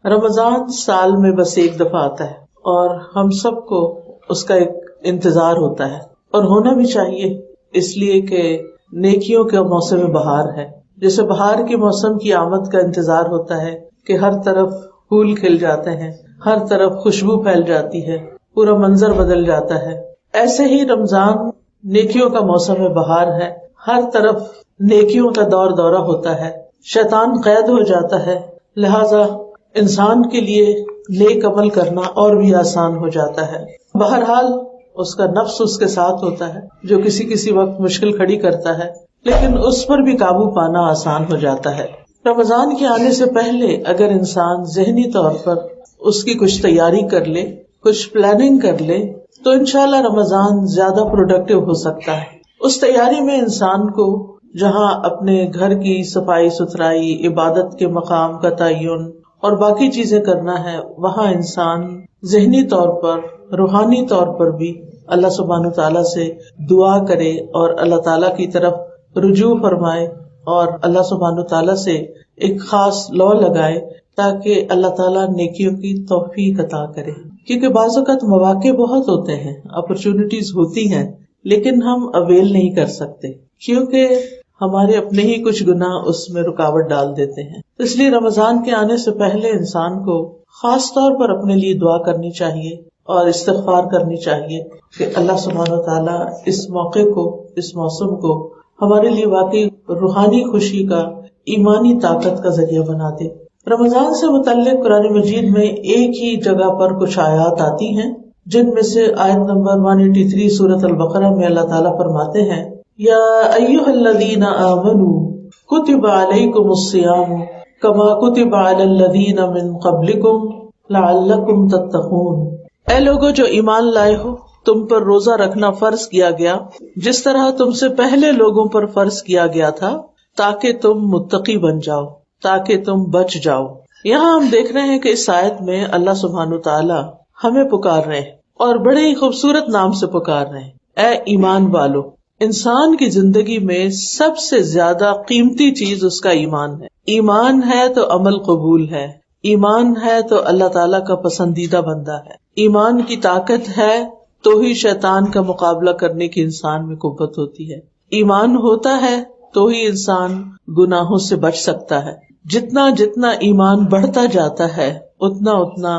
رمضان سال میں بس ایک دفعہ آتا ہے اور ہم سب کو اس کا ایک انتظار ہوتا ہے اور ہونا بھی چاہیے، اس لیے کہ نیکیوں کا موسم بہار ہے. جیسے بہار کے موسم کی آمد کا انتظار ہوتا ہے کہ ہر طرف پھول کھل جاتے ہیں، ہر طرف خوشبو پھیل جاتی ہے، پورا منظر بدل جاتا ہے، ایسے ہی رمضان نیکیوں کا موسم بہار ہے. ہر طرف نیکیوں کا دور دورہ ہوتا ہے، شیطان قید ہو جاتا ہے، لہذا انسان کے لیے نیک عمل کرنا اور بھی آسان ہو جاتا ہے. بہرحال اس کا نفس اس کے ساتھ ہوتا ہے جو کسی وقت مشکل کھڑی کرتا ہے، لیکن اس پر بھی قابو پانا آسان ہو جاتا ہے. رمضان کے آنے سے پہلے اگر انسان ذہنی طور پر اس کی کچھ تیاری کر لے، کچھ پلاننگ کر لے، تو انشاءاللہ رمضان زیادہ پروڈکٹیو ہو سکتا ہے. اس تیاری میں انسان کو جہاں اپنے گھر کی صفائی ستھرائی، عبادت کے مقام کا تعین اور باقی چیزیں کرنا ہے، وہاں انسان ذہنی طور پر، روحانی طور پر بھی اللہ سبحانہ تعالیٰ سے دعا کرے اور اللہ تعالیٰ کی طرف رجوع فرمائے اور اللہ سبحانہ تعالیٰ سے ایک خاص لو لگائے تاکہ اللہ تعالیٰ نیکیوں کی توفیق عطا کرے. کیونکہ بعض اوقات مواقع بہت ہوتے ہیں، اپرچونٹیز ہوتی ہیں، لیکن ہم اویل نہیں کر سکتے کیونکہ ہمارے اپنے ہی کچھ گناہ اس میں رکاوٹ ڈال دیتے ہیں. اس لیے رمضان کے آنے سے پہلے انسان کو خاص طور پر اپنے لیے دعا کرنی چاہیے اور استغفار کرنی چاہیے کہ اللہ سبحانہ وتعالیٰ اس موقع کو، اس موسم کو ہمارے لیے واقعی روحانی خوشی کا، ایمانی طاقت کا ذریعہ بنا دے. رمضان سے متعلق قرآن مجید میں ایک ہی جگہ پر کچھ آیات آتی ہیں، جن میں سے آیت نمبر 183 سورۃ البقرہ میں اللہ تعالیٰ فرماتے ہیں، یا ایھا الذین آمنوا کتب علیکم الصیام کما کتب علی الذین من قبلکم لعلکم تتقون. اے لوگو جو ایمان لائے ہو، تم پر روزہ رکھنا فرض کیا گیا جس طرح تم سے پہلے لوگوں پر فرض کیا گیا تھا، تاکہ تم متقی بن جاؤ، تاکہ تم بچ جاؤ. یہاں ہم دیکھ رہے ہیں کہ اس آیت میں اللہ سبحانہ تعالیٰ ہمیں پکار رہے ہیں اور بڑے ہی خوبصورت نام سے پکار رہے ہیں، اے ایمان والو. انسان کی زندگی میں سب سے زیادہ قیمتی چیز اس کا ایمان ہے. ایمان ہے تو عمل قبول ہے، ایمان ہے تو اللہ تعالیٰ کا پسندیدہ بندہ ہے، ایمان کی طاقت ہے تو ہی شیطان کا مقابلہ کرنے کی انسان میں قوت ہوتی ہے. ایمان ہوتا ہے تو ہی انسان گناہوں سے بچ سکتا ہے. جتنا جتنا ایمان بڑھتا جاتا ہے اتنا اتنا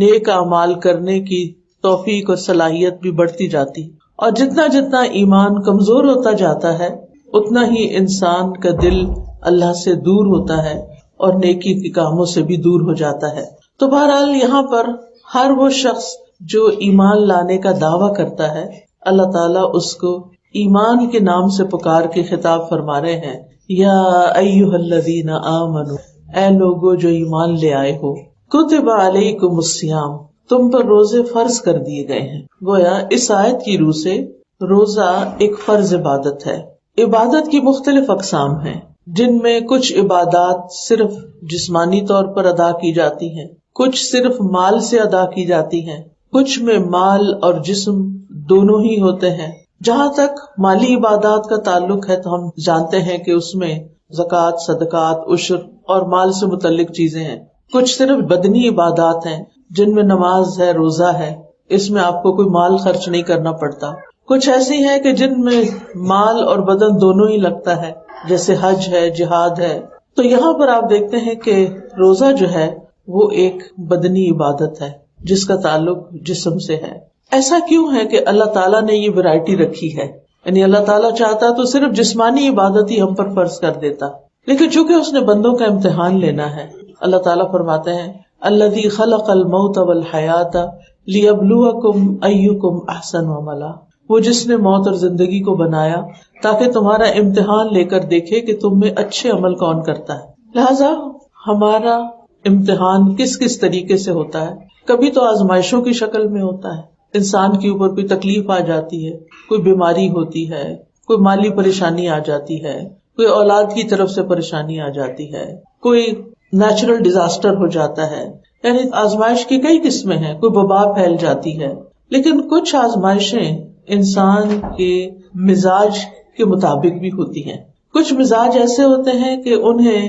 نیک اعمال کرنے کی توفیق اور صلاحیت بھی بڑھتی جاتی ہے، اور جتنا جتنا ایمان کمزور ہوتا جاتا ہے اتنا ہی انسان کا دل اللہ سے دور ہوتا ہے اور نیکی کے کاموں سے بھی دور ہو جاتا ہے. تو بہرحال یہاں پر ہر وہ شخص جو ایمان لانے کا دعویٰ کرتا ہے، اللہ تعالیٰ اس کو ایمان کے نام سے پکار کے خطاب فرما رہے ہیں، یا ایھا الذین آمنوا، اے لوگو جو ایمان لے آئے ہو، کتب علیکم الصیام، تم پر روزے فرض کر دیے گئے ہیں. گویا اس آیت کی روح سے روزہ ایک فرض عبادت ہے. عبادت کی مختلف اقسام ہیں، جن میں کچھ عبادات صرف جسمانی طور پر ادا کی جاتی ہیں، کچھ صرف مال سے ادا کی جاتی ہیں، کچھ میں مال اور جسم دونوں ہی ہوتے ہیں. جہاں تک مالی عبادات کا تعلق ہے تو ہم جانتے ہیں کہ اس میں زکوٰۃ، صدقات، عشر اور مال سے متعلق چیزیں ہیں. کچھ صرف بدنی عبادات ہیں جن میں نماز ہے، روزہ ہے، اس میں آپ کو کوئی مال خرچ نہیں کرنا پڑتا. کچھ ایسی ہیں کہ جن میں مال اور بدن دونوں ہی لگتا ہے، جیسے حج ہے، جہاد ہے. تو یہاں پر آپ دیکھتے ہیں کہ روزہ جو ہے وہ ایک بدنی عبادت ہے جس کا تعلق جسم سے ہے. ایسا کیوں ہے کہ اللہ تعالیٰ نے یہ ورائٹی رکھی ہے؟ یعنی اللہ تعالیٰ چاہتا تو صرف جسمانی عبادت ہی ہم پر فرض کر دیتا، لیکن چونکہ اس نے بندوں کا امتحان لینا ہے، اللہ تعالیٰ فرماتے ہیں، الذی خلق الموت والحیات لیبلوکم ایکم احسن عملا، وہ جس نے موت اور زندگی کو بنایا تاکہ تمہارا امتحان لے کر دیکھے کہ تم میں اچھے عمل کون کرتا ہے. لہذا ہمارا امتحان کس کس طریقے سے ہوتا ہے؟ کبھی تو آزمائشوں کی شکل میں ہوتا ہے، انسان کے اوپر کوئی تکلیف آ جاتی ہے، کوئی بیماری ہوتی ہے، کوئی مالی پریشانی آ جاتی ہے، کوئی اولاد کی طرف سے پریشانی آ جاتی ہے، کوئی نیچرل ڈیزاسٹر ہو جاتا ہے. یعنی آزمائش کی کئی قسمیں ہیں، کوئی وبا پھیل جاتی ہے. لیکن کچھ آزمائشیں انسان کے مزاج کے مطابق بھی ہوتی ہیں. کچھ مزاج ایسے ہوتے ہیں کہ انہیں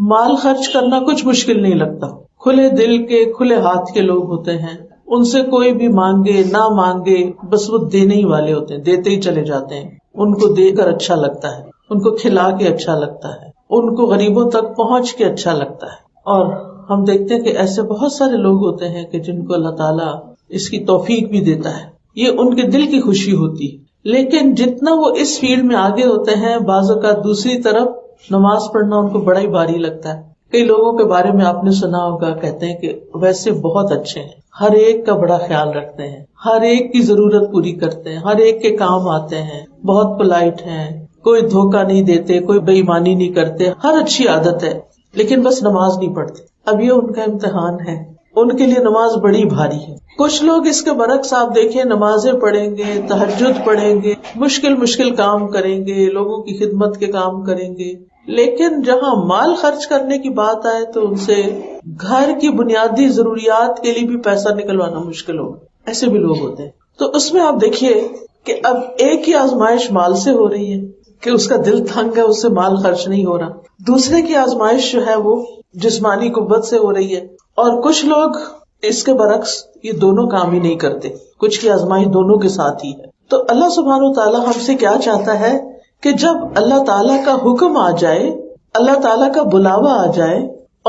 مال خرچ کرنا کچھ مشکل نہیں لگتا، کھلے دل کے کھلے ہاتھ کے لوگ ہوتے ہیں. ان سے کوئی بھی مانگے نہ مانگے بس وہ دینے ہی والے ہوتے ہیں، دیتے ہی چلے جاتے ہیں. ان کو دے کر اچھا لگتا ہے، ان کو کھلا کے اچھا لگتا ہے، ان کو غریبوں تک پہنچ کے اچھا لگتا ہے. اور ہم دیکھتے ہیں کہ ایسے بہت سارے لوگ ہوتے ہیں کہ جن کو اللہ تعالیٰ اس کی توفیق بھی دیتا ہے، یہ ان کے دل کی خوشی ہوتی ہے. لیکن جتنا وہ اس فیلڈ میں آگے ہوتے ہیں، بعض اوقات دوسری طرف نماز پڑھنا ان کو بڑا ہی بھاری لگتا ہے. کئی لوگوں کے بارے میں آپ نے سنا ہوگا، کہتے ہیں کہ ویسے بہت اچھے ہیں، ہر ایک کا بڑا خیال رکھتے ہیں، ہر ایک کی ضرورت پوری کرتے ہیں، ہر ایک کے کام آتے ہیں، بہت پولائٹ ہیں، کوئی دھوکہ نہیں دیتے، کوئی بے ایمانی نہیں کرتے، ہر اچھی عادت ہے، لیکن بس نماز نہیں پڑھتے. اب یہ ان کا امتحان ہے، ان کے لیے نماز بڑی بھاری ہے. کچھ لوگ اس کے برعکس آپ دیکھیں، نمازیں پڑھیں گے، تہجد پڑھیں گے، مشکل کام کریں گے، لوگوں کی خدمت کے کام کریں گے، لیکن جہاں مال خرچ کرنے کی بات آئے تو ان سے گھر کی بنیادی ضروریات کے لیے بھی پیسہ نکلوانا مشکل ہوگا. ایسے بھی لوگ ہوتے ہیں. تو اس میں آپ دیکھیے کہ اب ایک ہی آزمائش مال سے ہو رہی ہے کہ اس کا دل تنگ ہے، اس سے مال خرچ نہیں ہو رہا. دوسرے کی آزمائش جو ہے وہ جسمانی قوت سے ہو رہی ہے. اور کچھ لوگ اس کے برعکس یہ دونوں کام ہی نہیں کرتے، کچھ کی آزمائش دونوں کے ساتھ ہی ہے. تو اللہ سبحانہ و تعالیٰ ہم سے کیا چاہتا ہے کہ جب اللہ تعالیٰ کا حکم آ جائے، اللہ تعالیٰ کا بلاوا آ جائے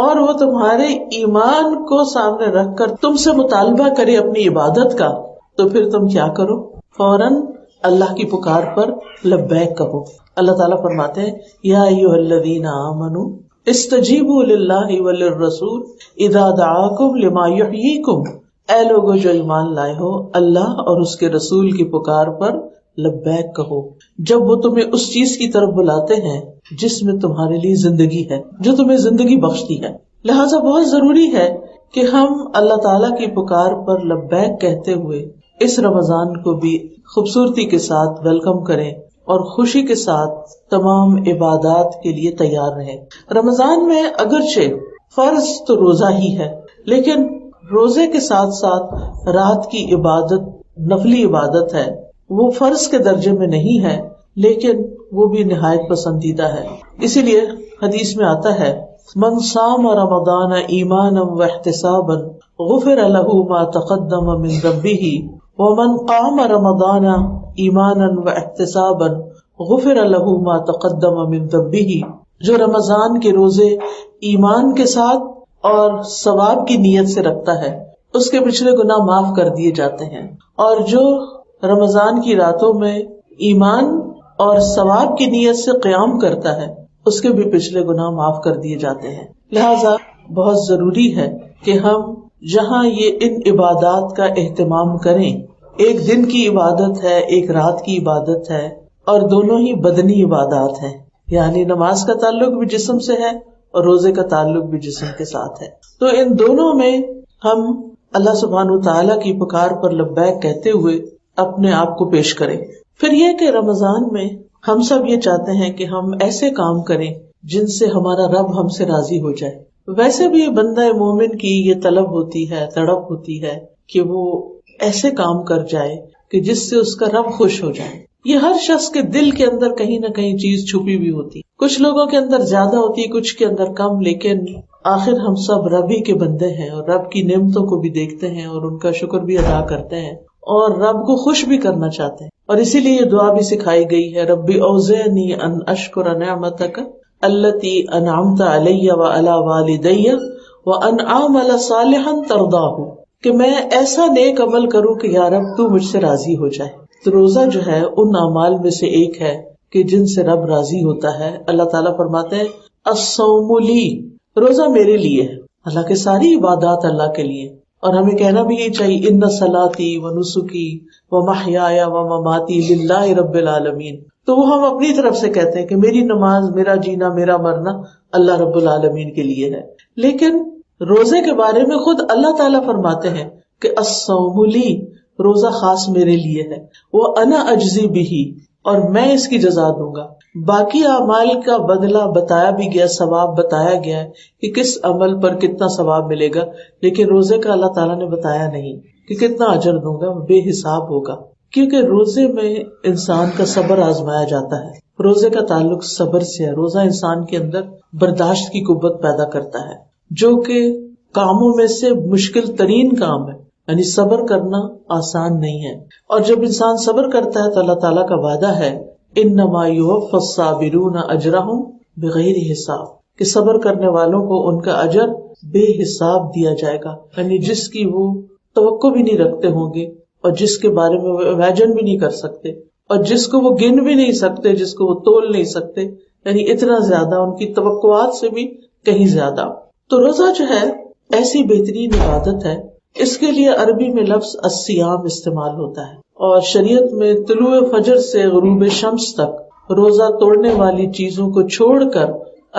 اور وہ تمہارے ایمان کو سامنے رکھ کر تم سے مطالبہ کرے اپنی عبادت کا، تو پھر تم کیا کرو؟ فوراً اللہ کی پکار پر لبیک کہو. اللہ تعالیٰ فرماتے ہیں یا ایھا الذین آمنوا استجیبوا للہ وللرسول اذا دعاکم لما یحییکم. اے لوگو جو ایمان لائے ہو، اللہ اور اس کے رسول کی پکار پر لبیک کہو جب وہ تمہیں اس چیز کی طرف بلاتے ہیں جس میں تمہارے لیے زندگی ہے، جو تمہیں زندگی بخشتی ہے. لہٰذا بہت ضروری ہے کہ ہم اللہ تعالیٰ کی پکار پر لبیک کہتے ہوئے اس رمضان کو بھی خوبصورتی کے ساتھ ویلکم کریں اور خوشی کے ساتھ تمام عبادات کے لیے تیار رہیں. رمضان میں اگرچہ فرض تو روزہ ہی ہے، لیکن روزے کے ساتھ ساتھ رات کی عبادت نفلی عبادت ہے، وہ فرض کے درجے میں نہیں ہے لیکن وہ بھی نہایت پسندیدہ ہے. اسی لیے حدیث میں آتا ہے من صام رمضان ایمانا واحتسابا غفر له ما تقدم من ذنبه ومن قام رمضان ایمانا واحتسابا غفر له ما تقدم من ذنبه. جو رمضان کے روزے ایمان کے ساتھ اور ثواب کی نیت سے رکھتا ہے اس کے پچھلے گناہ معاف کر دیے جاتے ہیں، اور جو رمضان کی راتوں میں ایمان اور ثواب کی نیت سے قیام کرتا ہے اس کے بھی پچھلے گناہ معاف کر دیے جاتے ہیں. لہذا بہت ضروری ہے کہ ہم جہاں یہ ان عبادات کا اہتمام کریں، ایک دن کی عبادت ہے، ایک رات کی عبادت ہے، اور دونوں ہی بدنی عبادات ہیں، یعنی نماز کا تعلق بھی جسم سے ہے اور روزے کا تعلق بھی جسم کے ساتھ ہے. تو ان دونوں میں ہم اللہ سبحانہ وتعالیٰ کی پکار پر لبیک کہتے ہوئے اپنے آپ کو پیش کریں. پھر یہ کہ رمضان میں ہم سب یہ چاہتے ہیں کہ ہم ایسے کام کریں جن سے ہمارا رب ہم سے راضی ہو جائے. ویسے بھی بندہ مومن کی یہ طلب ہوتی ہے، تڑپ ہوتی ہے کہ وہ ایسے کام کر جائے کہ جس سے اس کا رب خوش ہو جائے. یہ ہر شخص کے دل کے اندر کہیں نہ کہیں چیز چھپی ہوئی ہوتی، کچھ لوگوں کے اندر زیادہ ہوتی ہے، کچھ کے اندر کم، لیکن آخر ہم سب رب ہی کے بندے ہیں اور رب کی نعمتوں کو بھی دیکھتے ہیں اور ان کا شکر بھی ادا کرتے ہیں اور رب کو خوش بھی کرنا چاہتے ہیں. اور اسی لیے یہ دعا بھی سکھائی گئی ہے، ربی اوزعنی ان اشکر نعمتک التی انعمت علی وعلی والدی وان اعمل صالحا ترضاہ، کہ میں ایسا نیک عمل کروں کہ یا رب تو مجھ سے راضی ہو جائے. تو روزہ جو ہے ان اعمال میں سے ایک ہے کہ جن سے رب راضی ہوتا ہے. اللہ تعالیٰ فرماتے ہیں الصوم لی، روزہ میرے لیے ہے. اللہ کے ساری عبادات اللہ کے لیے، اور ہمیں کہنا بھی یہ چاہیے ان صلاتی و نسکی و محیای و مماتی للہ رب العالمین. تو وہ ہم اپنی طرف سے کہتے ہیں کہ میری نماز، میرا جینا، میرا مرنا اللہ رب العالمین کے لیے ہے. لیکن روزے کے بارے میں خود اللہ تعالیٰ فرماتے ہیں کہ الصوم لی، روزہ خاص میرے لیے ہے، وہ انا اجزی بہ، اور میں اس کی جزا دوں گا. باقی اعمال کا بدلہ بتایا بھی گیا، ثواب بتایا گیا ہے کہ کس عمل پر کتنا ثواب ملے گا، لیکن روزے کا اللہ تعالیٰ نے بتایا نہیں کہ کتنا اجر دوں گا، بے حساب ہوگا. کیونکہ روزے میں انسان کا صبر آزمایا جاتا ہے. روزے کا تعلق صبر سے ہے. روزہ انسان کے اندر برداشت کی قوت پیدا کرتا ہے جو کہ کاموں میں سے مشکل ترین کام ہے، یعنی صبر کرنا آسان نہیں ہے. اور جب انسان صبر کرتا ہے تو اللہ تعالیٰ کا وعدہ ہے انما یوفی الصابرون اجرہم بغیر حساب، کہ صبر کرنے والوں کو ان کا اجر بے حساب دیا جائے گا، یعنی جس کی وہ توقع بھی نہیں رکھتے ہوں گے اور جس کے بارے میں وہ امیجن بھی نہیں کر سکتے اور جس کو وہ گن بھی نہیں سکتے، جس کو وہ تول نہیں سکتے، یعنی اتنا زیادہ ان کی توقعات سے بھی کہیں زیادہ. تو روزہ جو ہے ایسی بہترین عبادت ہے، اس کے لیے عربی میں لفظ الصیام استعمال ہوتا ہے، اور شریعت میں طلوع فجر سے غروب شمس تک روزہ توڑنے والی چیزوں کو چھوڑ کر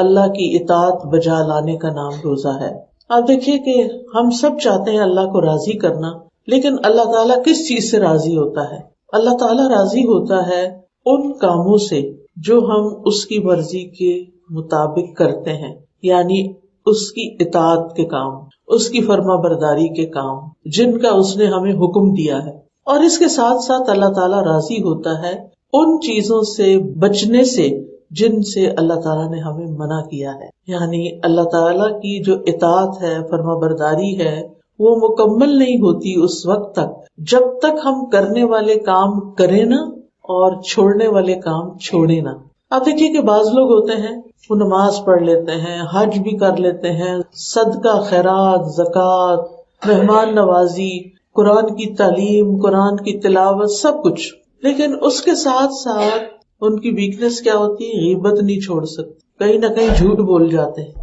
اللہ کی اطاعت بجا لانے کا نام روزہ ہے. آپ دیکھیے کہ ہم سب چاہتے ہیں اللہ کو راضی کرنا، لیکن اللہ تعالیٰ کس چیز سے راضی ہوتا ہے؟ اللہ تعالیٰ راضی ہوتا ہے ان کاموں سے جو ہم اس کی مرضی کے مطابق کرتے ہیں، یعنی اس کی اطاعت کے کام، اس کی فرما برداری کے کام جن کا اس نے ہمیں حکم دیا ہے. اور اس کے ساتھ ساتھ اللہ تعالیٰ راضی ہوتا ہے ان چیزوں سے بچنے سے جن سے اللہ تعالیٰ نے ہمیں منع کیا ہے. یعنی اللہ تعالیٰ کی جو اطاعت ہے، فرما برداری ہے، وہ مکمل نہیں ہوتی اس وقت تک جب تک ہم کرنے والے کام کریں نا اور چھوڑنے والے کام چھوڑے نا. آپ دیکھیے کہ بعض لوگ ہوتے ہیں وہ نماز پڑھ لیتے ہیں، حج بھی کر لیتے ہیں، صدقہ، خیرات، زکوٰۃ، مہمان نوازی، قرآن کی تعلیم، قرآن کی تلاوت، سب کچھ، لیکن اس کے ساتھ ساتھ ان کی ویکنس کیا ہوتی ہے؟ غیبت نہیں چھوڑ سکتے، کہیں نہ کہیں جھوٹ بول جاتے ہیں،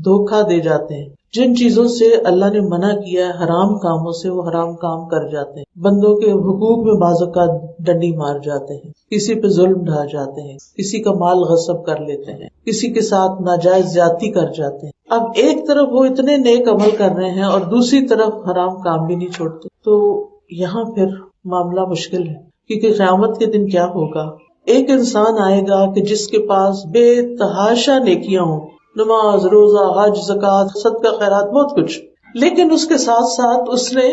دھوکہ دے جاتے ہیں. جن چیزوں سے اللہ نے منع کیا ہے، حرام کاموں سے، وہ حرام کام کر جاتے ہیں. بندوں کے حقوق میں بعض اوقات ڈنڈی مار جاتے ہیں، کسی پہ ظلم ڈھا جاتے ہیں، کسی کا مال غصب کر لیتے ہیں، کسی کے ساتھ ناجائز زیادتی کر جاتے ہیں. اب ایک طرف وہ اتنے نیک عمل کر رہے ہیں اور دوسری طرف حرام کام بھی نہیں چھوڑتے، تو یہاں پھر معاملہ مشکل ہے. کیونکہ قیامت کے دن کیا ہوگا؟ ایک انسان آئے گا کہ جس کے پاس بے تحاشا نیکیاں ہوں، نماز، روزہ، حج، زکوٰۃ، صدقہ، خیرات، بہت کچھ، لیکن اس کے ساتھ ساتھ اس نے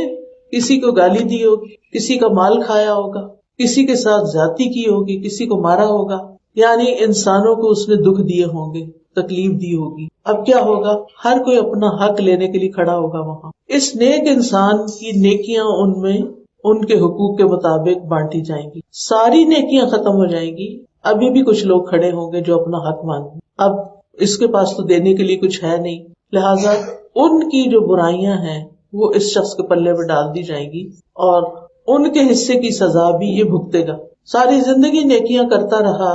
کسی کو گالی دی ہوگی، کسی کا مال کھایا ہوگا، کسی کے ساتھ زیادتی کی ہوگی، کسی کو مارا ہوگا، یعنی انسانوں کو اس نے دکھ دیے ہوں گے، تکلیف دی ہوگی. اب کیا ہوگا؟ ہر کوئی اپنا حق لینے کے لیے کھڑا ہوگا وہاں. اس نیک انسان کی نیکیاں ان میں ان کے حقوق کے مطابق بانٹی جائیں گی، ساری نیکیاں ختم ہو جائیں گی. ابھی بھی کچھ لوگ کھڑے ہوں گے جو اپنا حق مانگیں، اب اس کے پاس تو دینے کے لیے کچھ ہے نہیں، لہٰذا ان کی جو برائیاں ہیں وہ اس شخص کے پلے میں ڈال دی جائیں گی اور ان کے حصے کی سزا بھی یہ بھگتے گا. ساری زندگی نیکیاں کرتا رہا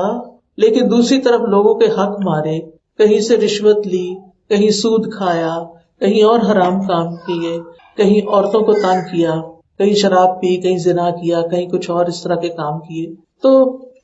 لیکن دوسری طرف لوگوں کے حق مارے، کہیں سے رشوت لی، کہیں سود کھایا، کہیں اور حرام کام کیے، کہیں عورتوں کو تنگ کیا، کہیں شراب پی، کہیں زنا کیا، کہیں کچھ اور اس طرح کے کام کیے، تو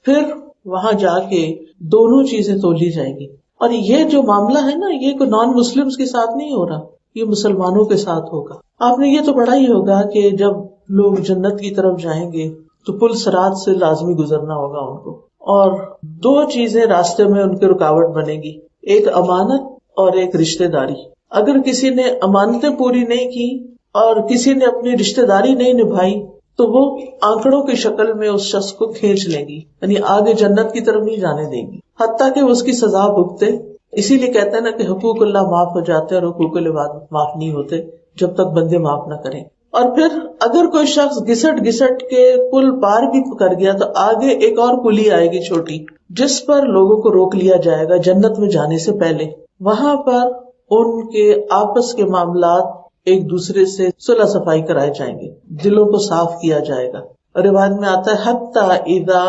پھر وہاں جا کے دونوں چیزیں تولی جائیں گی. اور یہ جو معاملہ ہے نا، یہ کوئی نان مسلمز کے ساتھ نہیں ہو رہا، یہ مسلمانوں کے ساتھ ہوگا. آپ نے یہ تو پڑھا ہی ہوگا کہ جب لوگ جنت کی طرف جائیں گے تو پل صراط سے لازمی گزرنا ہوگا ان کو، اور دو چیزیں راستے میں ان کی رکاوٹ بنے گی، ایک امانت اور ایک رشتہ داری. اگر کسی نے امانتیں پوری نہیں کی اور کسی نے اپنی رشتہ داری نہیں نبھائی تو وہ آنکڑوں کی شکل میں اس شخص کو کھینچ لیں گی، یعنی آگے جنت کی طرف نہیں جانے دیں گی حتیٰ کہ وہ اس کی سزا بھگتے. اسی لیے کہتے ہیں نا کہ حقوق اللہ معاف ہو جاتے ہیں اور حقوق العباد معاف نہیں ہوتے جب تک بندے معاف نہ کریں. اور پھر اگر کوئی شخص گھسٹ کے پل پار بھی کر گیا تو آگے ایک اور پلی آئے گی چھوٹی، جس پر لوگوں کو روک لیا جائے گا جنت میں جانے سے پہلے. وہاں پر ان کے آپس کے معاملات ایک دوسرے سے صلح صفائی کرائے جائیں گے، دلوں کو صاف کیا جائے گا. اور روایت میں آتا ہے حتی اذا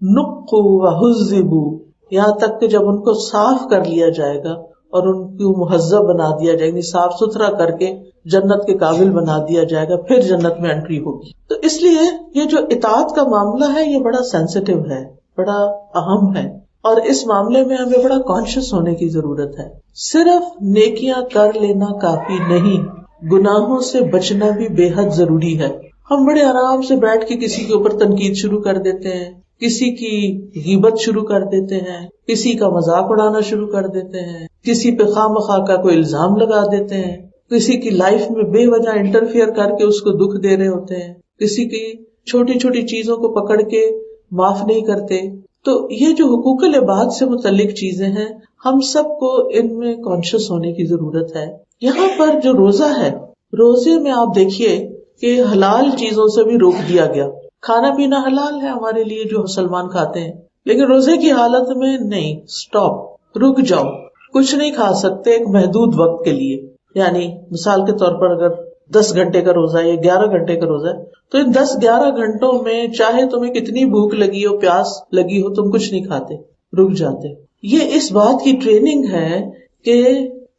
نقوا وحذبوا، یہاں تک کہ جب ان کو صاف کر لیا جائے گا اور ان کو مہذب بنا دیا جائے گا، صاف ستھرا کر کے جنت کے قابل بنا دیا جائے گا، پھر جنت میں انٹری ہوگی. تو اس لیے یہ جو اطاعت کا معاملہ ہے یہ بڑا سینسٹیو ہے، بڑا اہم ہے، اور اس معاملے میں ہمیں بڑا کانشیس ہونے کی ضرورت ہے. صرف نیکیاں کر لینا کافی نہیں، گناہوں سے بچنا بھی بے حد ضروری ہے. ہم بڑے آرام سے بیٹھ کے کسی کے اوپر تنقید شروع کر دیتے ہیں، کسی کی غیبت شروع کر دیتے ہیں، کسی کا مذاق اڑانا شروع کر دیتے ہیں، کسی پہ خواہ مخواہ کا کوئی الزام لگا دیتے ہیں، کسی کی لائف میں بے وجہ انٹرفیئر کر کے اس کو دکھ دے رہے ہوتے ہیں، کسی کی چھوٹی چھوٹی چیزوں کو پکڑ کے معاف نہیں کرتے. تو یہ جو حقوق العباد سے متعلق چیزیں ہیں، ہم سب کو ان میں کانشیس ہونے کی ضرورت ہے یہاں پر جو روزہ ہے، روزے میں آپ دیکھیے کہ حلال چیزوں سے بھی روک دیا گیا. کھانا پینا حلال ہے ہمارے لیے جو مسلمان کھاتے ہیں، لیکن روزے کی حالت میں نہیں، سٹاپ، رک جاؤ، کچھ نہیں کھا سکتے ایک محدود وقت کے لیے. یعنی مثال کے طور پر اگر 10 گھنٹے کا روزہ ہے یا 11 گھنٹے کا روزہ ہے تو ان 10-11 گھنٹوں میں چاہے تمہیں کتنی بھوک لگی ہو، پیاس لگی ہو، تم کچھ نہیں کھاتے، رک جاتے. یہ اس بات کی ٹریننگ ہے کہ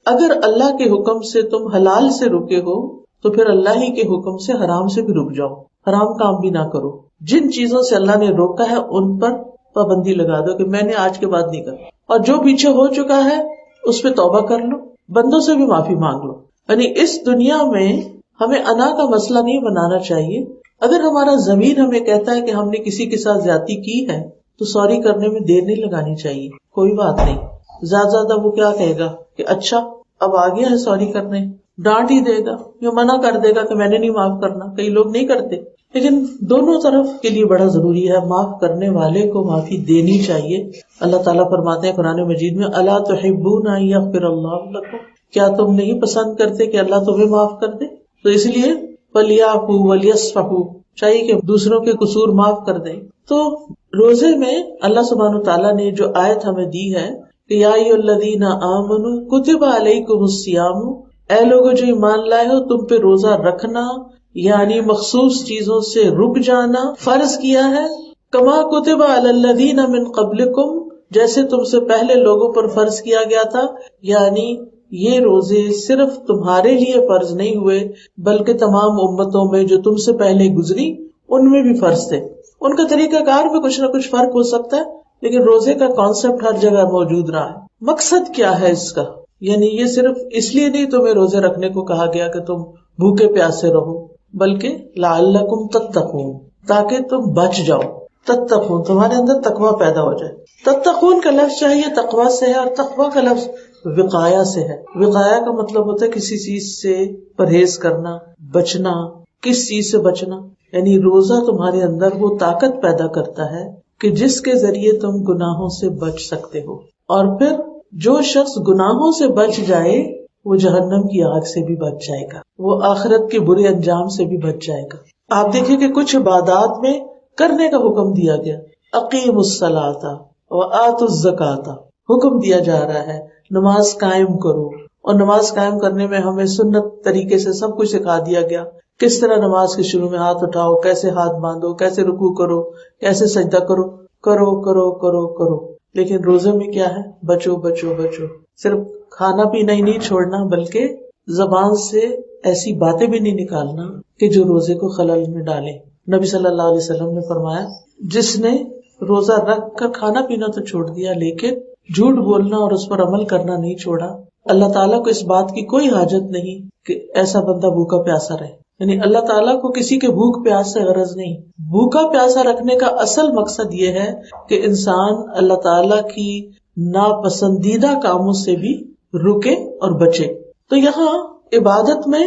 اگر اللہ کے حکم سے تم حلال سے رکے ہو تو پھر اللہ ہی کے حکم سے حرام سے بھی رک جاؤ، حرام کام بھی نہ کرو. جن چیزوں سے اللہ نے روکا ہے ان پر پابندی لگا دو کہ میں نے آج کے بعد نہیں کرنا، اور جو پیچھے ہو چکا ہے اس پہ توبہ کر لو، بندوں سے بھی معافی مانگ لو. یعنی اس دنیا میں ہمیں انا کا مسئلہ نہیں بنانا چاہیے. اگر ہمارا ضمیر ہمیں کہتا ہے کہ ہم نے کسی کے ساتھ زیادتی کی ہے تو سوری کرنے میں دیر نہیں لگانی چاہیے. کوئی بات نہیں، زیادہ وہ کیا کہے گا کہ اچھا اب آ گیا ہے سوری کرنے، ڈانٹ ہی دے گا یا منع کر دے گا کہ میں نے نہیں معاف کرنا. کئی لوگ نہیں کرتے، لیکن دونوں طرف کے لیے بڑا ضروری ہے، معاف کرنے والے کو معافی دینی چاہیے. اللہ تعالیٰ فرماتے ہیں قرآن مجید میں، الا تحبون ان یغفر اللہ لکم، کیا تم نہیں پسند کرتے کہ اللہ تمہیں معاف کر دے؟ تو اس لیے ولیعفوا ولیصفحوا، چاہیے کہ دوسروں کے قصور معاف کر دیں. تو روزے میں اللہ سبحانہ تعالیٰ نے جو آیت ہمیں دی ہے کہ یا ایھا الذین آمنوا کتب علیکم الصیام، اے لوگو جو ایمان لائے ہو تم پہ روزہ رکھنا، یعنی مخصوص چیزوں سے رک جانا فرض کیا ہے. کما کتب علی الذین من قبلکم، جیسے تم سے پہلے لوگوں پر فرض کیا گیا تھا. یعنی یہ روزے صرف تمہارے لیے فرض نہیں ہوئے بلکہ تمام امتوں میں جو تم سے پہلے گزری ان میں بھی فرض تھے. ان کا طریقہ کار میں کچھ نہ کچھ فرق ہو سکتا ہے، لیکن روزے کا کانسیپٹ ہر جگہ موجود رہا ہے. مقصد کیا ہے اس کا؟ یعنی یہ صرف اس لیے نہیں تمہیں روزے رکھنے کو کہا گیا کہ تم بھوکے پیاسے رہو، بلکہ لعلکم تتقون، تاکہ تم بچ جاؤ. تتقون، تمہارے اندر تقوی پیدا ہو جائے. تتقون کا لفظ چاہیے تقوی سے ہے، اور تقوی کا لفظ وقایا سے ہے. وقایا کا مطلب ہوتا ہے کسی چیز سے پرہیز کرنا، بچنا. کس چیز سے بچنا؟ یعنی روزہ تمہارے اندر وہ طاقت پیدا کرتا ہے کہ جس کے ذریعے تم گناہوں سے بچ سکتے ہو. اور پھر جو شخص گناہوں سے بچ جائے وہ جہنم کی آگ سے بھی بچ جائے گا، وہ آخرت کے برے انجام سے بھی بچ جائے گا. آپ دیکھیں کہ کچھ عبادات میں کرنے کا حکم دیا گیا، اقیموا الصلاۃ وآتوا الزکاۃ، حکم دیا جا رہا ہے نماز قائم کرو. اور نماز قائم کرنے میں ہمیں سنت طریقے سے سب کچھ سکھا دیا گیا، کس طرح نماز کے شروع میں ہاتھ اٹھاؤ، کیسے ہاتھ باندھو، کیسے رکوع کرو، کیسے سجدہ کرو، کرو کرو کرو کرو. لیکن روزے میں کیا ہے؟ بچو بچو بچو. صرف کھانا پینا ہی نہیں چھوڑنا بلکہ زبان سے ایسی باتیں بھی نہیں نکالنا کہ جو روزے کو خلل میں ڈالیں. نبی صلی اللہ علیہ وسلم نے فرمایا جس نے روزہ رکھ کر کھانا پینا تو چھوڑ دیا لیکن جھوٹ بولنا اور اس پر عمل کرنا نہیں چھوڑا، اللہ تعالیٰ کو اس بات کی کوئی حاجت نہیں کہ ایسا بندہ بھوکا پیاسا رہے. یعنی اللہ تعالیٰ کو کسی کے بھوک پیاس سے غرض نہیں. بھوکا پیاسا رکھنے کا اصل مقصد یہ ہے کہ انسان اللہ تعالیٰ کی ناپسندیدہ کاموں سے بھی رکے اور بچے. تو یہاں عبادت میں،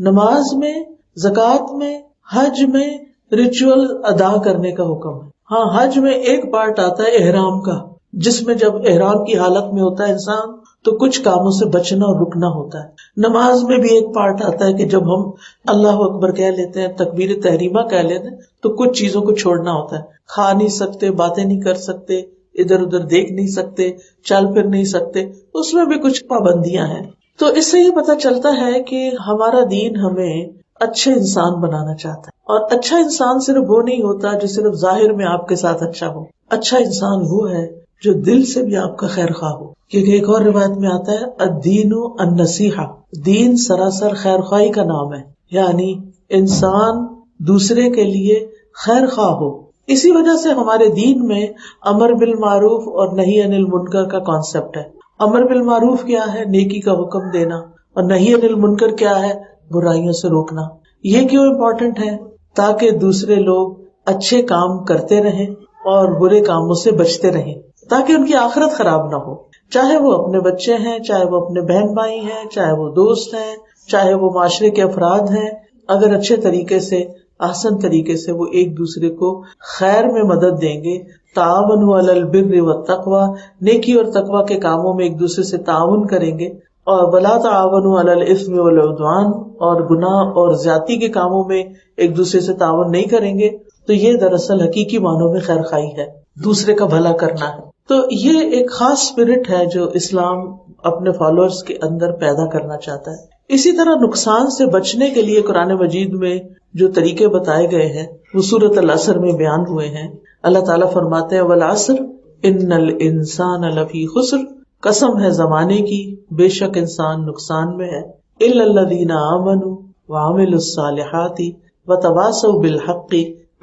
نماز میں، زکوٰۃ میں، حج میں ریچول ادا کرنے کا حکم ہے. ہاں، حج میں ایک پارٹ آتا ہے احرام کا، جس میں جب احرام کی حالت میں ہوتا ہے انسان تو کچھ کاموں سے بچنا اور رکنا ہوتا ہے. نماز میں بھی ایک پارٹ آتا ہے کہ جب ہم اللہ اکبر کہہ لیتے ہیں، تکبیر تحریمہ کہہ لیتے ہیں، تو کچھ چیزوں کو چھوڑنا ہوتا ہے. کھا نہیں سکتے، باتیں نہیں کر سکتے، ادھر ادھر دیکھ نہیں سکتے، چل پھر نہیں سکتے، اس میں بھی کچھ پابندیاں ہیں. تو اس سے یہ پتہ چلتا ہے کہ ہمارا دین ہمیں اچھے انسان بنانا چاہتا ہے. اور اچھا انسان صرف وہ نہیں ہوتا جو صرف ظاہر میں آپ کے ساتھ اچھا ہو. اچھا انسان وہ ہے جو دل سے بھی آپ کا خیر خواہ ہو. کیونکہ ایک اور روایت میں آتا ہے الدین النصیحہ، دین سراسر خیر خواہی کا نام ہے. یعنی انسان دوسرے کے لیے خیر خواہ ہو. اسی وجہ سے ہمارے دین میں امر بالمعروف اور نہی عن المنکر کا کانسیپٹ ہے. امر بالمعروف کیا ہے؟ نیکی کا حکم دینا. اور نہی عن المنکر کیا ہے؟ برائیوں سے روکنا. یہ کیوں امپورٹنٹ ہے؟ تاکہ دوسرے لوگ اچھے کام کرتے رہیں اور برے کاموں سے بچتے رہیں، تاکہ ان کی آخرت خراب نہ ہو. چاہے وہ اپنے بچے ہیں، چاہے وہ اپنے بہن بھائی ہیں، چاہے وہ دوست ہیں، چاہے وہ معاشرے کے افراد ہیں، اگر اچھے طریقے سے، احسن طریقے سے وہ ایک دوسرے کو خیر میں مدد دیں گے. تعاونوا علی البر والتقوی، نیکی اور تقوی کے کاموں میں ایک دوسرے سے تعاون کریں گے اور ولا تعاونوا علی الاثم والعدوان، اور گناہ اور زیادتی کے کاموں میں ایک دوسرے سے تعاون نہیں کریں گے، تو یہ دراصل حقیقی معنوں میں خیر خواہی ہے، دوسرے کا بھلا کرنا ہے. تو یہ ایک خاص اسپرٹ ہے جو اسلام اپنے فالوورز کے اندر پیدا کرنا چاہتا ہے. اسی طرح نقصان سے بچنے کے لیے قرآن مجید میں جو طریقے بتائے گئے ہیں وہ سورۃ العصر میں بیان ہوئے ہیں. اللہ تعالیٰ فرماتے ہیں والعصر ان الانسان لفی خسر، قسم ہے زمانے کی، بے شک انسان نقصان میں ہے، الا الذین آمنوا وعملوا الصالحات وتواصوا بالحق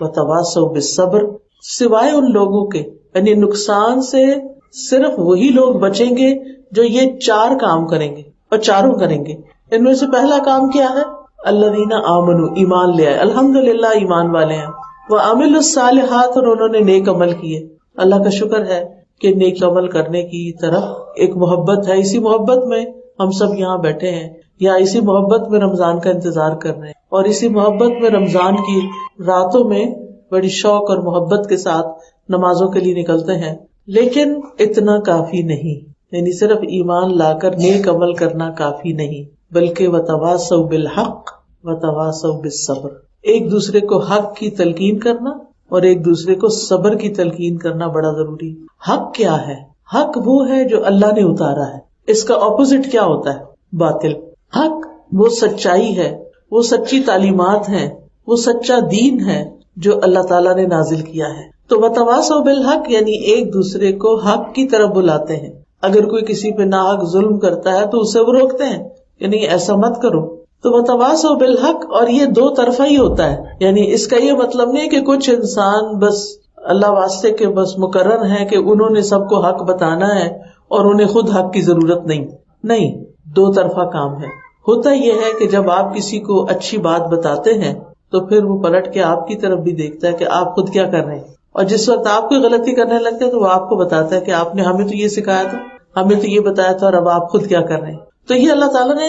وتواصوا بالصبر، سوائے ان لوگوں کے، یعنی نقصان سے صرف وہی لوگ بچیں گے جو یہ 4 کام کریں گے، اور چاروں کریں گے. ان میں سے پہلا کام کیا ہے؟ الذین آمنوا، ایمان لے آئے، الحمدللہ ایمان والے ہیں. وعملوا الصالحات، اور انہوں نے نیک عمل کیے. اللہ کا شکر ہے کہ نیک عمل کرنے کی طرف ایک محبت ہے. اسی محبت میں ہم سب یہاں بیٹھے ہیں، یا اسی محبت میں رمضان کا انتظار کر رہے ہیں، اور اسی محبت میں رمضان کی راتوں میں بڑی شوق اور محبت کے ساتھ نمازوں کے لیے نکلتے ہیں. لیکن اتنا کافی نہیں، یعنی صرف ایمان لا کر نیک عمل کرنا کافی نہیں، بلکہ وتواصوا بالحق وتواصوا بالصبر، ایک دوسرے کو حق کی تلقین کرنا اور ایک دوسرے کو صبر کی تلقین کرنا بڑا ضروری. حق کیا ہے؟ حق وہ ہے جو اللہ نے اتارا ہے. اس کا اپوزٹ کیا ہوتا ہے؟ باطل. حق وہ سچائی ہے، وہ سچی تعلیمات ہیں، وہ سچا دین ہے جو اللہ تعالیٰ نے نازل کیا ہے. تو وتواصوا بالحق یعنی ایک دوسرے کو حق کی طرف بلاتے ہیں. اگر کوئی کسی پہ ناحق ظلم کرتا ہے تو اسے وہ روکتے ہیں، یعنی ایسا مت کرو. تو وتواصوا بالحق، اور یہ 2 طرفہ ہی ہوتا ہے. یعنی اس کا یہ مطلب نہیں کہ کچھ انسان بس اللہ واسطے کے بس مقرر ہیں کہ انہوں نے سب کو حق بتانا ہے اور انہیں خود حق کی ضرورت نہیں. 2 طرفہ کام ہے. ہوتا یہ ہے کہ جب آپ کسی کو اچھی بات بتاتے ہیں تو پھر وہ پلٹ کے آپ کی طرف بھی دیکھتا ہے کہ آپ خود کیا کر رہے ہیں، اور جس وقت آپ کوئی غلطی کرنے لگتے ہیں تو وہ آپ کو بتاتا ہے کہ آپ نے ہمیں تو یہ سکھایا تھا، ہمیں تو یہ بتایا تھا، اور اب آپ خود کیا کر رہے ہیں. تو یہ اللہ تعالیٰ نے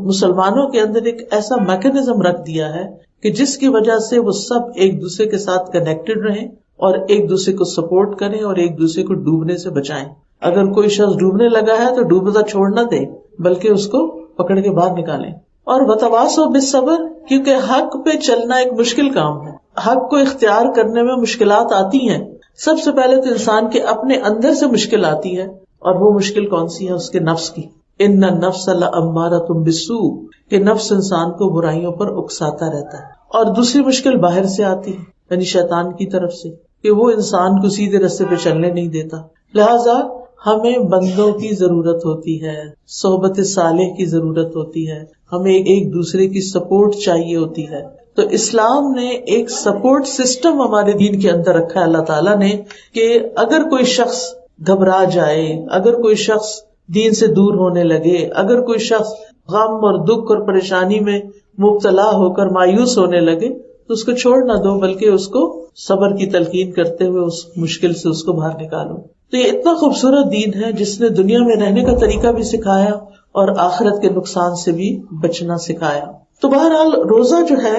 مسلمانوں کے اندر ایک ایسا میکینزم رکھ دیا ہے کہ جس کی وجہ سے وہ سب ایک دوسرے کے ساتھ کنیکٹڈ رہیں اور ایک دوسرے کو سپورٹ کریں اور ایک دوسرے کو ڈوبنے سے بچائیں. اگر کوئی شخص ڈوبنے لگا ہے تو ڈوبتا چھوڑ نہ دیں، بلکہ اس کو پکڑ کے باہر نکالیں. اور وتواصوا بالصبر، کیونکہ حق پہ چلنا ایک مشکل کام ہے. حق کو اختیار کرنے میں مشکلات آتی ہیں. سب سے پہلے تو انسان کے اپنے اندر سے مشکل آتی ہے، اور وہ مشکل کون سی ہے؟ اس کے نفس کی. ان النفس لامارۃ بالسوء، کہ نفس انسان کو برائیوں پر اکساتا رہتا ہے. اور دوسری مشکل باہر سے آتی ہے، یعنی شیطان کی طرف سے، کہ وہ انسان کو سیدھے راستے پہ چلنے نہیں دیتا. لہذا ہمیں بندوں کی ضرورت ہوتی ہے، صحبت صالح کی ضرورت ہوتی ہے، ہمیں ایک دوسرے کی سپورٹ چاہیے ہوتی ہے. تو اسلام نے ایک سپورٹ سسٹم ہمارے دین کے اندر رکھا ہے اللہ تعالیٰ نے، کہ اگر کوئی شخص گھبرا جائے، اگر کوئی شخص دین سے دور ہونے لگے، اگر کوئی شخص غم اور دکھ اور پریشانی میں مبتلا ہو کر مایوس ہونے لگے تو اس کو چھوڑ نہ دو، بلکہ اس کو صبر کی تلقین کرتے ہوئے اس مشکل سے اس کو باہر نکالو. تو یہ اتنا خوبصورت دین ہے جس نے دنیا میں رہنے کا طریقہ بھی سکھایا اور آخرت کے نقصان سے بھی بچنا سکھایا. تو بہرحال روزہ جو ہے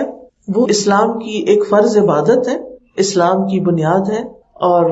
وہ اسلام کی ایک فرض عبادت ہے، اسلام کی بنیاد ہے، اور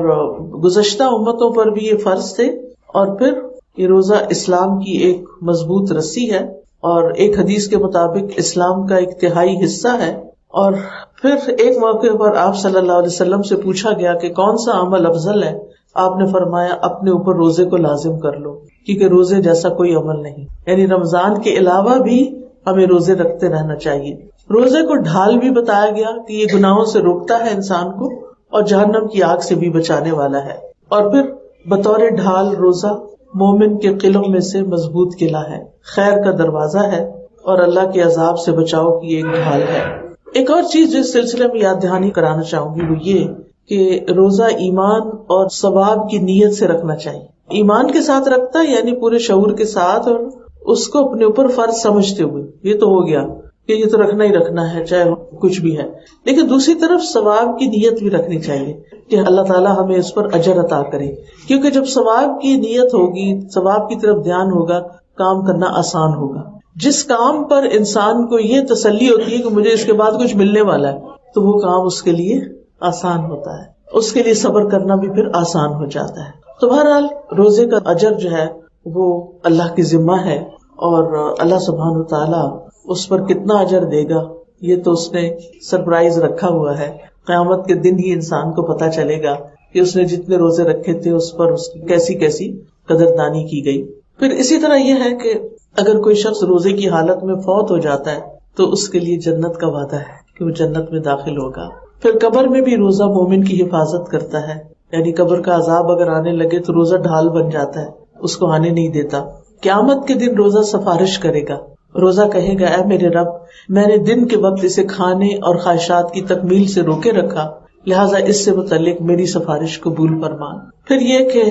گزشتہ امتوں پر بھی یہ فرض تھے، اور پھر یہ روزہ اسلام کی ایک مضبوط رسی ہے، اور ایک حدیث کے مطابق اسلام کا ایک تہائی حصہ ہے. اور پھر ایک موقع پر آپ صلی اللہ علیہ وسلم سے پوچھا گیا کہ کون سا عمل افضل ہے؟ آپ نے فرمایا اپنے اوپر روزے کو لازم کر لو، کیونکہ روزے جیسا کوئی عمل نہیں. یعنی رمضان کے علاوہ بھی ہمیں روزے رکھتے رہنا چاہیے. روزے کو ڈھال بھی بتایا گیا کہ یہ گناہوں سے روکتا ہے انسان کو اور جہنم کی آگ سے بھی بچانے والا ہے. اور پھر بطور ڈھال روزہ مومن کے قلعوں میں سے مضبوط قلعہ ہے، خیر کا دروازہ ہے، اور اللہ کے عذاب سے بچاؤ کی ایک ڈھال ہے. ایک اور چیز جو اس سلسلے میں یاد دہانی کرانا چاہوں گی وہ یہ کہ روزہ ایمان اور ثواب کی نیت سے رکھنا چاہیے. ایمان کے ساتھ رکھتا ہے، یعنی پورے شعور کے ساتھ، اور اس کو اپنے اوپر فرض سمجھتے ہوئے یہ تو ہو گیا کہ یہ تو رکھنا ہی رکھنا ہے چاہے کچھ بھی ہے. لیکن دوسری طرف ثواب کی نیت بھی رکھنی چاہیے کہ اللہ تعالیٰ ہمیں اس پر اجر عطا کرے، کیونکہ جب ثواب کی نیت ہوگی، ثواب کی طرف دھیان ہوگا، کام کرنا آسان ہوگا. جس کام پر انسان کو یہ تسلی ہوتی ہے کہ مجھے اس کے بعد کچھ ملنے والا ہے تو وہ کام اس کے لیے آسان ہوتا ہے، اس کے لیے صبر کرنا بھی پھر آسان ہو جاتا ہے. تو بہرحال روزے کا اجر جو ہے وہ اللہ کی ذمہ ہے، اور اللہ سبحانہ وتعالی اس پر کتنا اجر دے گا یہ تو اس نے سرپرائز رکھا ہوا ہے. قیامت کے دن ہی انسان کو پتہ چلے گا کہ اس نے جتنے روزے رکھے تھے اس پر اس کی کیسی کیسی قدردانی کی گئی. پھر اسی طرح یہ ہے کہ اگر کوئی شخص روزے کی حالت میں فوت ہو جاتا ہے تو اس کے لیے جنت کا وعدہ ہے کہ وہ جنت میں داخل ہوگا. پھر قبر میں بھی روزہ مومن کی حفاظت کرتا ہے، یعنی قبر کا عذاب اگر آنے لگے تو روزہ ڈھال بن جاتا ہے، اس کو آنے نہیں دیتا. قیامت کے دن روزہ سفارش کرے گا، روزہ کہے گا اے میرے رب، میں نے دن کے وقت اسے کھانے اور خواہشات کی تکمیل سے روکے رکھا، لہٰذا اس سے متعلق میری سفارش قبول فرما. پھر یہ کہ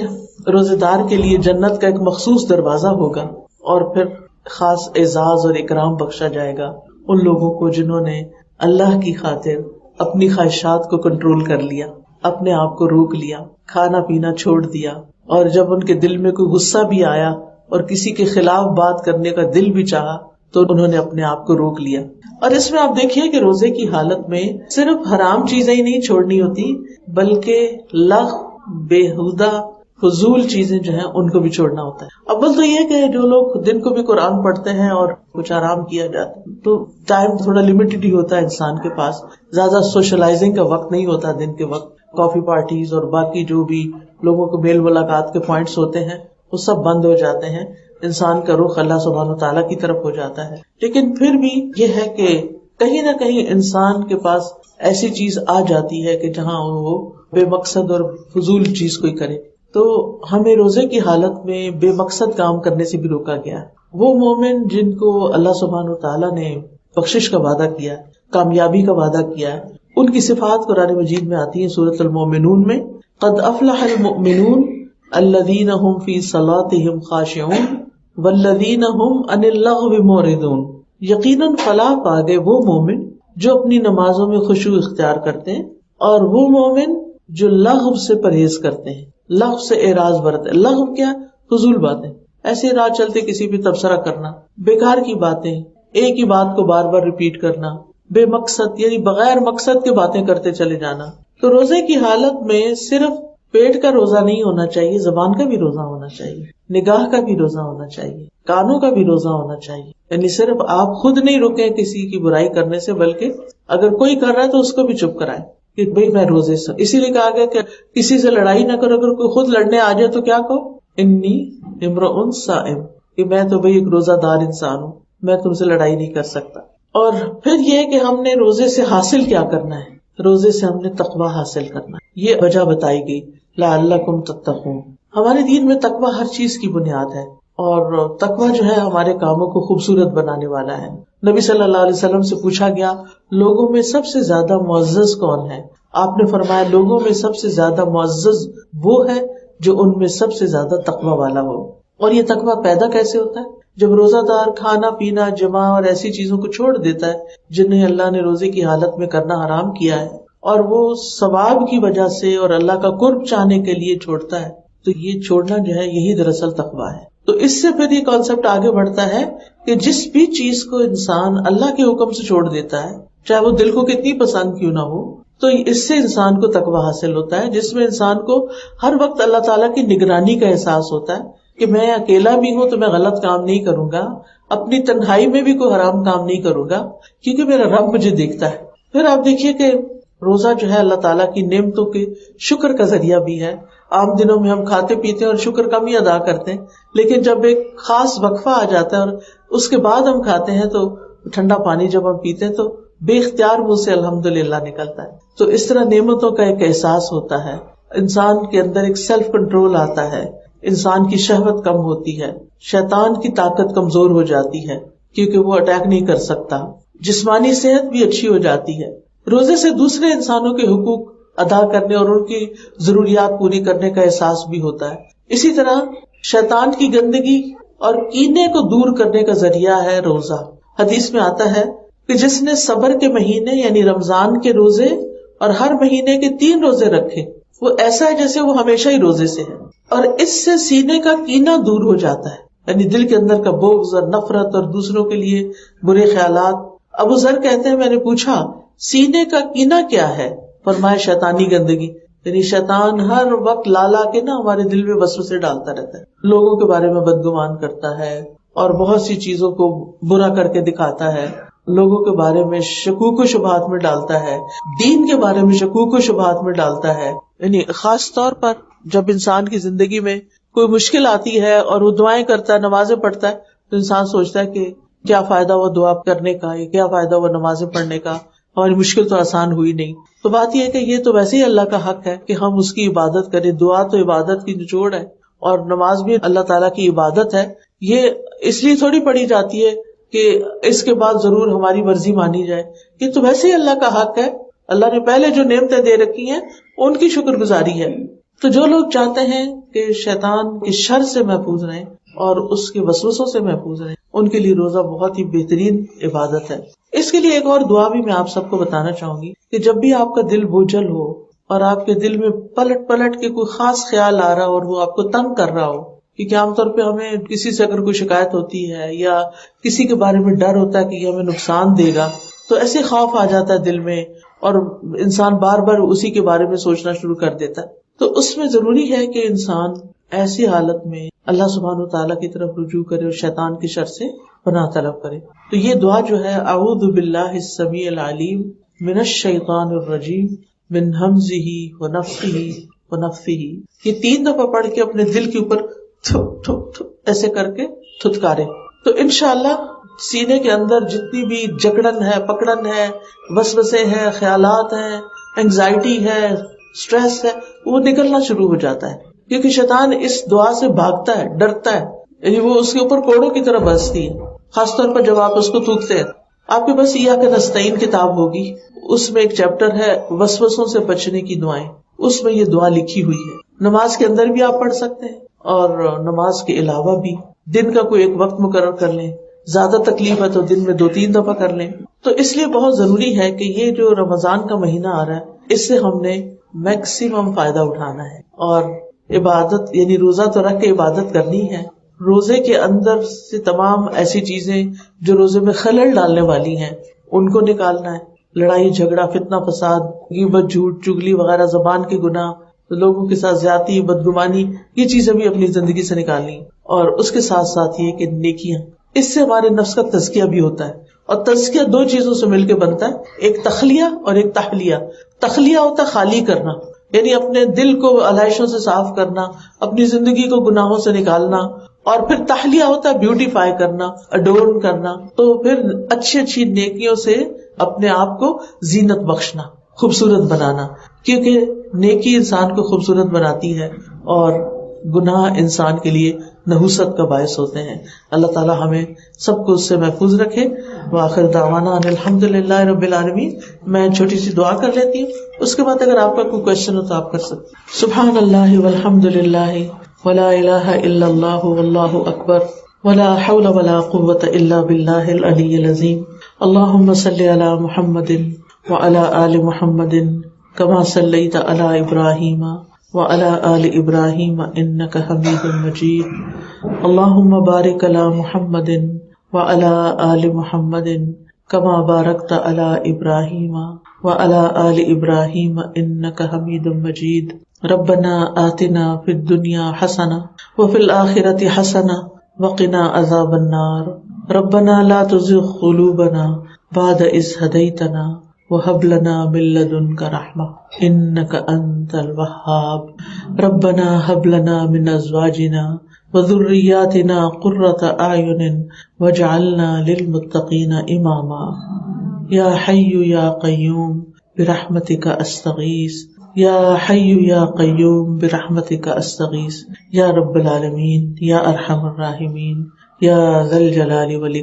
روزے دار کے لیے جنت کا ایک مخصوص دروازہ ہوگا اور پھر خاص اعزاز اور اکرام بخشا جائے گا ان لوگوں کو جنہوں نے اللہ کی خاطر اپنی خواہشات کو کنٹرول کر لیا، اپنے آپ کو روک لیا، کھانا پینا چھوڑ دیا، اور جب ان کے دل میں کوئی غصہ بھی آیا اور کسی کے خلاف بات کرنے کا دل بھی چاہا تو انہوں نے اپنے آپ کو روک لیا. اور اس میں آپ دیکھیے کہ روزے کی حالت میں صرف حرام چیزیں ہی نہیں چھوڑنی ہوتی بلکہ لغو، بیہودہ، فضول چیزیں جو ہیں ان کو بھی چھوڑنا ہوتا ہے. اول تو یہ کہ جو لوگ دن کو بھی قرآن پڑھتے ہیں اور کچھ آرام کیا جاتا ہے تو ٹائم تھوڑا لمیٹڈ ہی ہوتا ہے انسان کے پاس، زیادہ سوشلائزنگ کا وقت نہیں ہوتا دن کے وقت. کافی پارٹیز اور باقی جو بھی لوگوں کو میل ملاقات کے پوائنٹس ہوتے ہیں وہ سب بند ہو جاتے ہیں، انسان کا رخ اللہ سبحانہ وتعالیٰ کی طرف ہو جاتا ہے. لیکن پھر بھی یہ ہے کہ کہیں نہ کہیں انسان کے پاس ایسی چیز آ جاتی ہے کہ جہاں وہ بے مقصد اور فضول چیز کوئی کرے. تو ہمیں روزے کی حالت میں بے مقصد کام کرنے سے بھی روکا گیا ہے. وہ مومن جن کو اللہ سبحانہ وتعالیٰ نے بخشش کا وعدہ کیا ہے، کامیابی کا وعدہ کیا ہے، ان کی صفات قرآن مجید میں آتی ہیں سورۃ المومنون میں. قد افلح المؤمنون الذین هم فی صلاتهم خاشعون والذین هم عن اللغو معرضون. یقیناً فلاح پا گئے وہ مومن جو اپنی نمازوں میں خشوع اختیار کرتے ہیں اور وہ مومن جو لغو سے پرہیز کرتے ہیں، لغو سے اعراض برتے. لغو کیا؟ فضول باتیں، ایسے راہ چلتے کسی بھی تبصرہ کرنا، بیکار کی باتیں، ایک ہی بات کو بار بار ریپیٹ کرنا، بے مقصد یعنی بغیر مقصد کے باتیں کرتے چلے جانا. تو روزے کی حالت میں صرف پیٹ کا روزہ نہیں ہونا چاہیے، زبان کا بھی روزہ ہونا چاہیے، نگاہ کا بھی روزہ ہونا چاہیے، کانوں کا بھی روزہ ہونا چاہیے. یعنی صرف آپ خود نہیں رکیں کسی کی برائی کرنے سے، بلکہ اگر کوئی کر رہا ہے تو اس کو بھی چپ کرائیں کہ بھئی میں روزے سے. اسی لیے کہا گیا کہ کسی سے لڑائی نہ کرو، اگر کوئی خود لڑنے آ جائے تو کیا کہو، انی امرؤ صائم، کہ میں تو بھئی ایک روزہ دار انسان ہوں، میں تم سے لڑائی نہیں کر سکتا. اور پھر یہ کہ ہم نے روزے سے حاصل کیا کرنا ہے، روزے سے ہم نے تقویٰ حاصل کرنا ہے. یہ وجہ بتائی گئی لعلکم تتقون. ہمارے دین میں تقویٰ ہر چیز کی بنیاد ہے اور تقویٰ جو ہے ہمارے کاموں کو خوبصورت بنانے والا ہے. نبی صلی اللہ علیہ وسلم سے پوچھا گیا لوگوں میں سب سے زیادہ معزز کون ہے؟ آپ نے فرمایا لوگوں میں سب سے زیادہ معزز وہ ہے جو ان میں سب سے زیادہ تقویٰ والا ہو. اور یہ تقویٰ پیدا کیسے ہوتا ہے؟ جب روزہ دار کھانا پینا، جماع اور ایسی چیزوں کو چھوڑ دیتا ہے جنہیں اللہ نے روزے کی حالت میں کرنا حرام کیا ہے، اور وہ ثواب کی وجہ سے اور اللہ کا قرب چاہنے کے لیے چھوڑتا ہے، تو یہ چھوڑنا جو ہے یہی دراصل تقویٰ ہے. تو اس سے پھر یہ کانسیپٹ آگے بڑھتا ہے کہ جس بھی چیز کو انسان اللہ کے حکم سے چھوڑ دیتا ہے، چاہے وہ دل کو کتنی پسند کیوں نہ ہو، تو اس سے انسان کو تقویٰ حاصل ہوتا ہے، جس میں انسان کو ہر وقت اللہ تعالیٰ کی نگرانی کا احساس ہوتا ہے کہ میں اکیلا بھی ہوں تو میں غلط کام نہیں کروں گا، اپنی تنہائی میں بھی کوئی حرام کام نہیں کروں گا کیونکہ میرا رب مجھے دیکھتا ہے. پھر آپ دیکھیے کہ روزہ جو ہے اللہ تعالیٰ کی نعمتوں کے شکر کا ذریعہ بھی ہے. عام دنوں میں ہم کھاتے پیتے ہیں اور شکر کم ہی ادا کرتے ہیں، لیکن جب ایک خاص وقفہ آ جاتا ہے اور اس کے بعد ہم کھاتے ہیں تو ٹھنڈا پانی جب ہم پیتے ہیں تو بے اختیار منہ سے الحمدللہ نکلتا ہے. تو اس طرح نعمتوں کا ایک احساس ہوتا ہے، انسان کے اندر ایک سیلف کنٹرول آتا ہے، انسان کی شہوت کم ہوتی ہے، شیطان کی طاقت کمزور ہو جاتی ہے کیونکہ وہ اٹیک نہیں کر سکتا، جسمانی صحت بھی اچھی ہو جاتی ہے. روزے سے دوسرے انسانوں کے حقوق ادا کرنے اور ان کی ضروریات پوری کرنے کا احساس بھی ہوتا ہے. اسی طرح شیطان کی گندگی اور کینے کو دور کرنے کا ذریعہ ہے روزہ. حدیث میں آتا ہے کہ جس نے صبر کے مہینے یعنی رمضان کے روزے اور ہر مہینے کے 3 روزے رکھے وہ ایسا ہے جیسے وہ ہمیشہ ہی روزے سے ہے، اور اس سے سینے کا کینہ دور ہو جاتا ہے، یعنی دل کے اندر کا بغض اور نفرت اور دوسروں کے لیے برے خیالات. ابو ذر کہتے ہیں میں نے پوچھا سینے کا کینہ کیا ہے؟ فرمایا شیطانی گندگی، یعنی شیطان ہر وقت لا کے نا ہمارے دل میں وسوسے ڈالتا رہتا ہے، لوگوں کے بارے میں بدگمان کرتا ہے اور بہت سی چیزوں کو برا کر کے دکھاتا ہے، لوگوں کے بارے میں شکوک و شبہات میں ڈالتا ہے، دین کے بارے میں شکوک و شبہات میں ڈالتا ہے. یعنی خاص طور پر جب انسان کی زندگی میں کوئی مشکل آتی ہے اور وہ دعائیں کرتا ہے، نمازیں پڑھتا ہے، تو انسان سوچتا ہے کہ کیا فائدہ وہ دعا کرنے کا، کیا فائدہ وہ نمازیں پڑھنے کا، ہماری مشکل تو آسان ہوئی نہیں. تو بات یہ ہے کہ یہ تو ویسے ہی اللہ کا حق ہے کہ ہم اس کی عبادت کریں. دعا تو عبادت کی نچوڑ ہے اور نماز بھی اللہ تعالیٰ کی عبادت ہے. یہ اس لیے تھوڑی پڑھی جاتی ہے کہ اس کے بعد ضرور ہماری مرضی مانی جائے. یہ تو ویسے ہی اللہ کا حق ہے. اللہ نے پہلے جو نعمتیں دے رکھی ہیں ان کی شکر گزاری ہے. تو جو لوگ چاہتے ہیں کہ شیطان کے شر سے محفوظ رہیں اور اس کے وسوسوں سے محفوظ رہیں، ان کے لیے روزہ بہت ہی بہترین عبادت ہے. اس کے لیے ایک اور دعا بھی میں آپ سب کو بتانا چاہوں گی کہ جب بھی آپ کا دل بوجھل ہو اور آپ کے دل میں پلٹ پلٹ کے کوئی خاص خیال آ رہا ہو اور وہ آپ کو تنگ کر رہا ہو، کیونکہ عام طور پہ ہمیں کسی سے اگر کوئی شکایت ہوتی ہے یا کسی کے بارے میں ڈر ہوتا ہے کہ یہ ہمیں نقصان دے گا، تو ایسے خوف آ جاتا ہے دل میں اور انسان بار بار اسی کے بارے میں سوچنا شروع کر دیتا ہے. تو اس میں ضروری ہے کہ انسان ایسی حالت میں اللہ سبحانہ وتعالیٰ کی طرف رجوع کرے اور شیطان کی شر سے پناہ طلب کرے. تو یہ دعا جو ہے، اعوذ باللہ السمیع العلیم من الشیطان الرجیم من ہمزہ ونفخہ ونفثہ، یہ 3 دفعہ پڑھ کے اپنے دل کے اوپر تھپ تھپ تھپ ایسے کر کے تھتکارے. تو انشاءاللہ سینے کے اندر جتنی بھی جکڑن ہے، پکڑن ہے، وسوسے ہیں، خیالات ہیں، انگزائٹی ہے، سٹریس ہے، وہ نکلنا شروع ہو جاتا ہے. کیونکہ شیطان اس دعا سے بھاگتا ہے، ڈرتا ہے، یعنی وہ اس کے اوپر کوڑوں کی طرح برستی ہے. خاص طور پر جب آپ اس کو تھوکتے ہیں. آپ کے پاس ایاک نستعین کتاب ہوگی، اس میں ایک چیپٹر ہے وسوسوں سے بچنے کی دعائیں، اس میں یہ دعا لکھی ہوئی ہے. نماز کے اندر بھی آپ پڑھ سکتے ہیں اور نماز کے علاوہ بھی دن کا کوئی ایک وقت مقرر کر لیں. زیادہ تکلیف ہے تو دن میں 2-3 دفعہ کر لیں. تو اس لیے بہت ضروری ہے کہ یہ جو رمضان کا مہینہ آ رہا ہے، اس سے ہم نے میکسیمم فائدہ اٹھانا ہے اور عبادت، یعنی روزہ تو رکھ کے عبادت کرنی ہے. روزے کے اندر سے تمام ایسی چیزیں جو روزے میں خلل ڈالنے والی ہیں ان کو نکالنا ہے. لڑائی جھگڑا، فتنہ فساد، غیبت، جھوٹ، چگلی وغیرہ، زبان کے گناہ، لوگوں کے ساتھ زیادتی، بدگمانی، یہ چیزیں بھی اپنی زندگی سے نکالنی. اور اس کے ساتھ ساتھ یہ کہ نیکیاں، اس سے ہمارے نفس کا تزکیہ بھی ہوتا ہے. اور تزکیہ 2 چیزوں سے مل کے بنتا ہے، ایک تخلیہ اور ایک تحلیہ. تخلیہ ہوتا ہے خالی کرنا، یعنی اپنے دل کو علائشوں سے صاف کرنا، اپنی زندگی کو گناہوں سے نکالنا. اور پھر تحلیہ ہوتا ہے بیوٹیفائی کرنا، اڈورن کرنا. تو پھر اچھی اچھی نیکیوں سے اپنے آپ کو زینت بخشنا، خوبصورت بنانا، کیونکہ نیکی انسان کو خوبصورت بناتی ہے اور گناہ انسان کے لیے نحوست کا باعث ہوتے ہیں. اللہ تعالی ہمیں سب کو اس سے محفوظ رکھے. وآخر دعوانا ان الحمدللہ رب العالمین. میں چھوٹی سی دعا کر لیتی ہوں، اس کے بعد اگر آپ کا کوئی کوشچن ہو تو آپ کر سکتے. سبحان اللہ والحمدللہ ولا الہ الا اللہ واللہ اکبر ولا حول ولا قوة الا باللہ العلی العظیم. اللہم صل علی محمد وعلی آل محمد کما صلیت علی ابراہیم وعلى آل ابراہیم انک حمید مجید. اللہم بارک علی محمد وعلى آل محمد کما بارکت علی ابراہیم وعلى آل ابراہیم انک حمید مجید. ربنا آتنا فی الدنیا حسنہ وفی الآخرۃ حسنہ وقنا عذاب النار. ربنا لا تزغ قلوبنا بعد اذ ہدیتنا وهب لنا من لدنك رحمة إنك أنت الوهاب. ربنا هب لنا من أزواجنا وذرياتنا قرة أعين واجعلنا للمتقين إماما. يا حي يا قيوم برحمتك أستغيث يا حي يا قيوم برحمتك أستغيث. يا رب العالمين يا أرحم الراحمين يا ذا الجلال والإكرام.